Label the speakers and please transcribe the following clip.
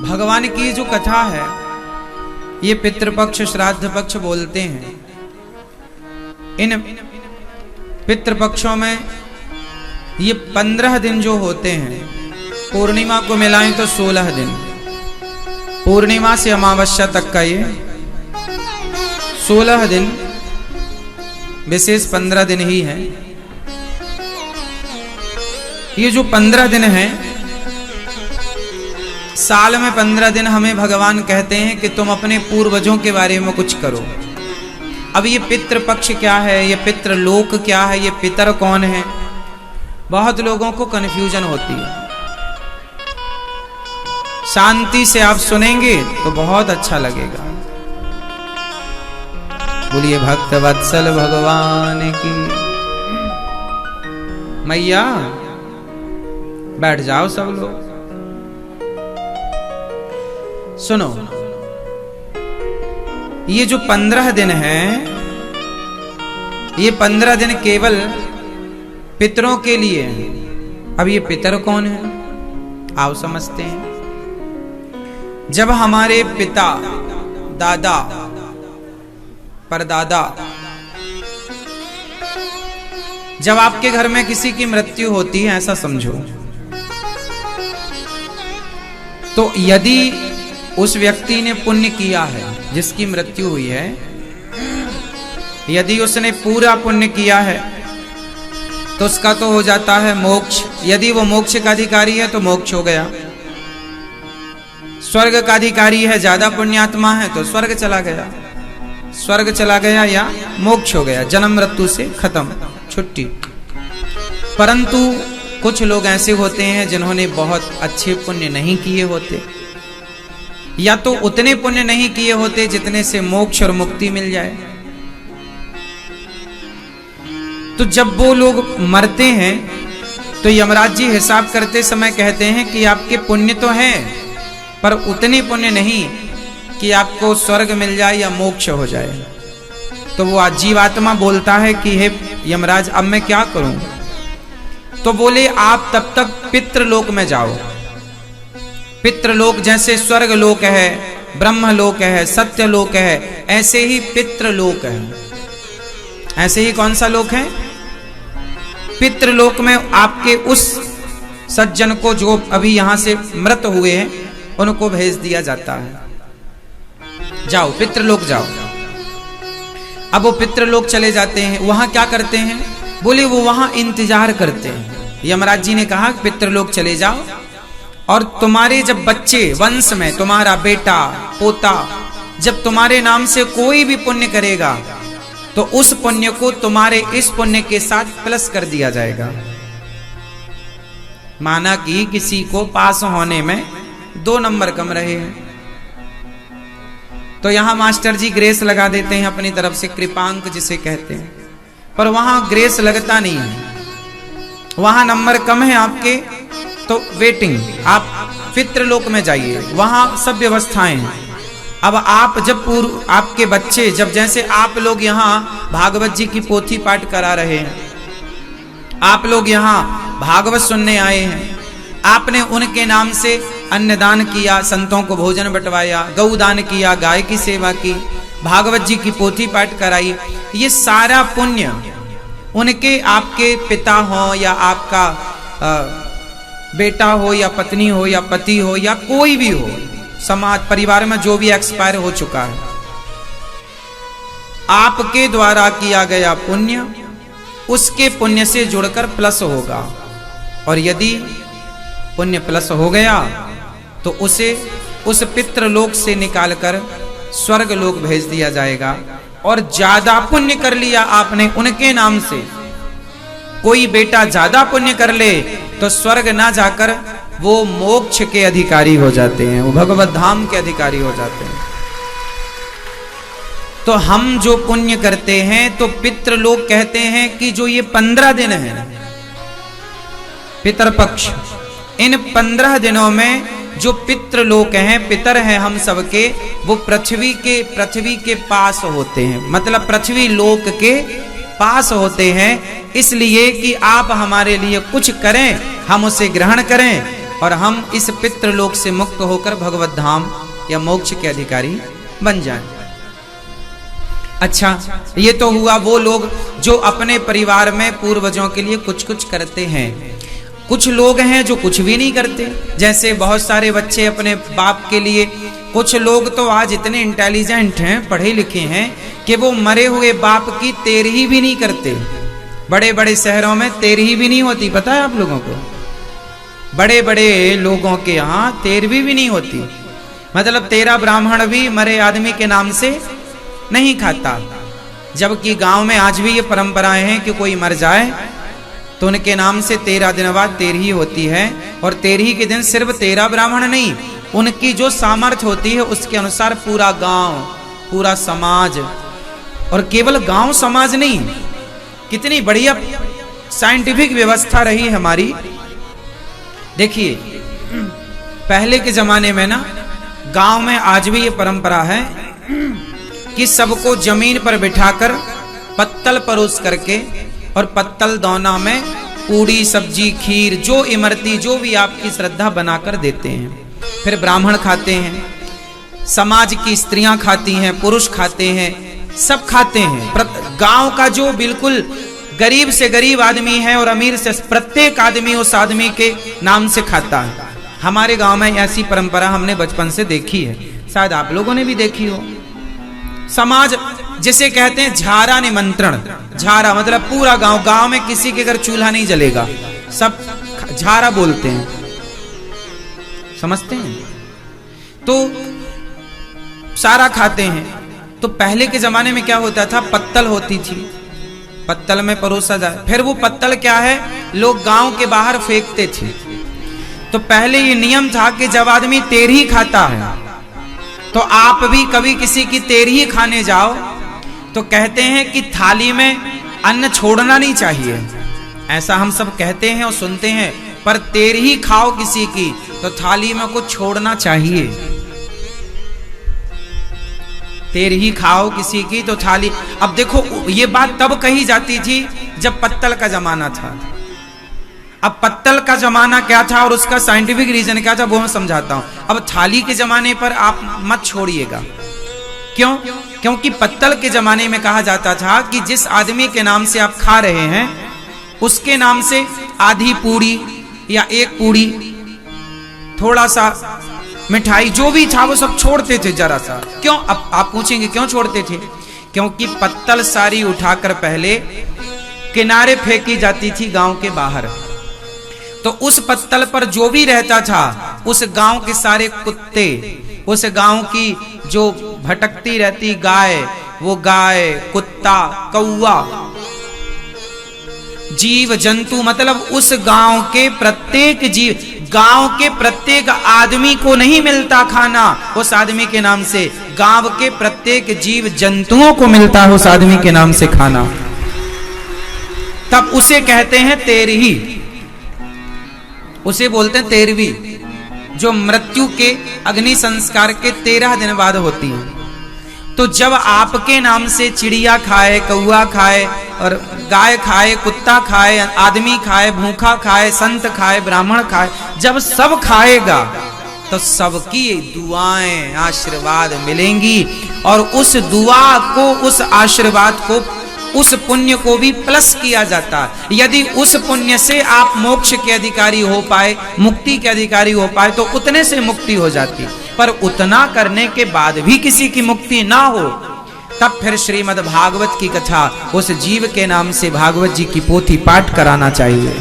Speaker 1: भगवान की जो कथा है ये पितृपक्ष श्राद्ध पक्ष बोलते हैं। इन पितृपक्षों में ये 15 दिन जो होते हैं, पूर्णिमा को मिलाएं तो 16 दिन, पूर्णिमा से अमावस्या तक का ये 16 दिन, विशेष 15 दिन ही है। ये जो 15 दिन हैं, साल में 15 दिन हमें भगवान कहते हैं कि तुम अपने पूर्वजों के बारे में कुछ करो। अब ये पितृपक्ष क्या है, ये पितृलोक क्या है, ये पितर कौन है, बहुत लोगों को कन्फ्यूजन होती है। शांति से आप सुनेंगे तो बहुत अच्छा लगेगा। बोलिए भक्त वत्सल भगवान की। मैया बैठ जाओ सब लोग, सुनो। ये जो 15 दिन हैं, ये 15 दिन केवल पितरों के लिए हैं। अब ये पितर कौन है, आओ समझते हैं। जब हमारे पिता, दादा, परदादा, जब आपके घर में किसी की मृत्यु होती है, ऐसा समझो, तो यदि उस व्यक्ति ने पुण्य किया है, जिसकी मृत्यु हुई है, यदि उसने पूरा पुण्य किया है तो उसका तो हो जाता है मोक्ष। यदि वो मोक्ष का अधिकारी है तो मोक्ष हो गया। स्वर्ग का अधिकारी है, ज्यादा पुण्यात्मा है तो स्वर्ग चला गया, स्वर्ग चला गया या मोक्ष हो गया, जन्म मृत्यु से खत्म, छुट्टी। परंतु कुछ लोग ऐसे होते हैं जिन्होंने बहुत अच्छे पुण्य नहीं किए होते, या तो उतने पुण्य नहीं किए होते जितने से मोक्ष और मुक्ति मिल जाए। तो जब वो लोग मरते हैं तो यमराज जी हिसाब करते समय कहते हैं कि आपके पुण्य तो हैं, पर उतने पुण्य नहीं कि आपको स्वर्ग मिल जाए या मोक्ष हो जाए। तो वो जीवात्मा बोलता है कि हे यमराज, अब मैं क्या करूं? तो बोले आप तब तक पितृलोक में जाओ। पितृलोक जैसे स्वर्ग लोक है, ब्रह्म लोक है, सत्य लोक है, ऐसे ही पितृलोक है। ऐसे ही कौन सा लोक है? पितृलोक में आपके उस सज्जन को जो अभी यहां से मृत हुए हैं, उनको भेज दिया जाता है। जाओ पितृलोक जाओ। अब वो पितृलोक चले जाते हैं, वहां क्या करते हैं? बोले वो वहां इंतजार करते हैं। यमराज जी ने कहा पितृलोक चले जाओ, और तुम्हारे जब बच्चे वंश में, तुम्हारा बेटा पोता जब तुम्हारे नाम से कोई भी पुण्य करेगा तो उस पुण्य को तुम्हारे इस पुण्य के साथ प्लस कर दिया जाएगा। माना कि किसी को पास होने में 2 नंबर कम रहे हैं, तो यहां मास्टर जी ग्रेस लगा देते हैं अपनी तरफ से, कृपांक जिसे कहते हैं, पर वहां ग्रेस लगता नहीं है। वहां नंबर कम है आपके, तो वेटिंग, आप पितृलोक में जाइए, वहां सब व्यवस्थाएं हैं। अब आप जब आपके बच्चे, जब जैसे आप लोग यहाँ भागवत जी की पोथी पाठ करा रहे हैं, आप लोग यहाँ भागवत सुनने आए हैं, आपने उनके नाम से अन्नदान किया, संतों को भोजन बंटवाया, गौदान किया, गाय की सेवा की, भागवत जी की पोथी पाठ कराई, ये सारा पुण्य उनके, आपके पिता हो या आपका बेटा हो या पत्नी हो या पति हो या कोई भी हो, समाज परिवार में जो भी एक्सपायर हो चुका है, आपके द्वारा किया गया पुण्य उसके पुण्य से जुड़कर प्लस होगा। और यदि पुण्य प्लस हो गया तो उसे उस पितृलोक से निकालकर स्वर्ग लोक भेज दिया जाएगा। और ज्यादा पुण्य कर लिया आपने उनके नाम से, कोई बेटा ज्यादा पुण्य कर ले तो स्वर्ग ना जाकर वो मोक्ष के अधिकारी हो जाते हैं, वो भगवत धाम के अधिकारी हो जाते हैं। तो हम जो पुण्य करते हैं, तो पितृलोक कहते हैं कि जो ये 15 दिन है पितरपक्ष, इन 15 दिनों में जो पितृलोक हैं, पितर हैं हम सबके, वो पृथ्वी के पास होते हैं, मतलब पृथ्वी लोक के पास होते हैं, इसलिए कि आप हमारे लिए कुछ करें, हम उसे ग्रहण करें, और हम इस पितृलोक से मुक्त होकर भगवत धाम या मोक्ष के अधिकारी बन जाएं। अच्छा, ये तो हुआ वो लोग जो अपने परिवार में पूर्वजों के लिए कुछ कुछ करते हैं। कुछ लोग हैं जो कुछ भी नहीं करते, जैसे बहुत सारे बच्चे अपने बाप के लिए, कुछ लोग तो आज इतने इंटेलिजेंट हैं, पढ़े लिखे हैं कि वो मरे हुए बाप की तेरही भी नहीं करते। बड़े बड़े शहरों में तेरही भी नहीं होती, पता है आप लोगों को? बड़े बड़े लोगों के यहाँ तेरहवीं भी नहीं होती। मतलब 13 ब्राह्मण भी मरे आदमी के नाम से नहीं खाता। जबकि गांव में आज भी ये परंपराएं हैं कि कोई मर जाए तो उनके नाम से 13 दिन बाद तेरही होती है। और तेरही के दिन सिर्फ 13 ब्राह्मण नहीं, उनकी जो सामर्थ्य होती है उसके अनुसार पूरा गांव, पूरा समाज, और केवल गांव समाज नहीं, कितनी बढ़िया साइंटिफिक व्यवस्था रही हमारी। देखिए, पहले के जमाने में ना गांव में आज भी ये परंपरा है कि सबको जमीन पर बिठाकर पत्तल परोस करके और पत्तल दौना में पूड़ी सब्जी खीर जो इमरती जो भी आपकी श्रद्धा बनाकर देते हैं। फिर ब्राह्मण खाते हैं, समाज की स्त्रियां खाती हैं, पुरुष खाते हैं, सब खाते हैं। गांव का जो बिल्कुल गरीब से गरीब आदमी है और अमीर से प्रत्येक आदमी उस आदमी के नाम से खाता है। हमारे गांव में ऐसी परंपरा हमने बचपन से देखी है, शायद आप लोगों ने भी देखी हो। समाज जिसे कहते हैं झारा निमंत्रण। झारा मतलब पूरा गांव, गांव में किसी के घर चूल्हा नहीं जलेगा, सब झारा बोलते हैं, समझते हैं? तो सारा खाते हैं। तो पहले के जमाने में क्या होता था, पत्तल होती थी, पत्तल में परोसा जाए, फिर वो पत्तल क्या है लोग गांव के बाहर फेंकते थे। तो पहले ये नियम था कि जब आदमी तेरही खाता है तो आप भी कभी किसी की तेरही खाने जाओ तो कहते हैं कि थाली में अन्न छोड़ना नहीं चाहिए। ऐसा हम सब कहते हैं और सुनते हैं, पर तेरही खाओ किसी की तो थाली में कुछ छोड़ना चाहिए। तेरही खाओ किसी की तो थाली। अब देखो, ये बात तब कही जाती थी जब पत्तल का जमाना था। अब पत्तल का जमाना क्या था और उसका साइंटिफिक रीजन क्या था वो मैं समझाता हूं। अब थाली के जमाने पर आप मत छोड़िएगा। क्यों? क्योंकि पत्तल के जमाने में कहा जाता था कि जिस आदमी के नाम से आप खा रहे हैं उसके नाम से आधी पूड़ी या एक पूड़ी, थोड़ा सा मिठाई जो भी था वो सब छोड़ते थे जरा सा। क्यों? अब आप पूछेंगे क्यों छोड़ते थे? क्योंकि पत्तल सारी उठाकर पहले किनारे फेंकी जाती थी गांव के बाहर। तो उस पत्तल पर जो भी रहता था उस गांव के सारे कुत्ते, उस गांव की जो भटकती रहती गाय, वो गाय, कुत्ता, कौवा, जीव जंतु, मतलब उस गांव के प्रत्येक जीव, गांव के प्रत्येक आदमी को नहीं मिलता खाना उस आदमी के नाम से, गांव के प्रत्येक जीव जंतुओं को मिलता है उस आदमी के नाम से खाना। तब उसे कहते हैं तेरही, उसे बोलते हैं तेरहवीं, जो मृत्यु के अग्नि संस्कार के 13 दिन बाद होती है। तो जब आपके नाम से चिड़िया खाए, कौआ खाए और गाय खाए, कुत्ता खाए, आदमी खाए, भूखा खाए, संत खाए, ब्राह्मण खाए, जब सब खाएगा तो सबकी दुआएं आशीर्वाद मिलेंगी और उस दुआ को, उस आशीर्वाद को, उस पुण्य को भी प्लस किया जाता। यदि उस पुण्य से आप मोक्ष के अधिकारी हो पाए, मुक्ति के अधिकारी हो पाए तो उतने से मुक्ति हो जाती। पर उतना करने के बाद भी किसी की मुक्ति ना हो तब फिर श्रीमद् भागवत की कथा उस जीव के नाम से भागवत जी की पोथी पाठ कराना चाहिए।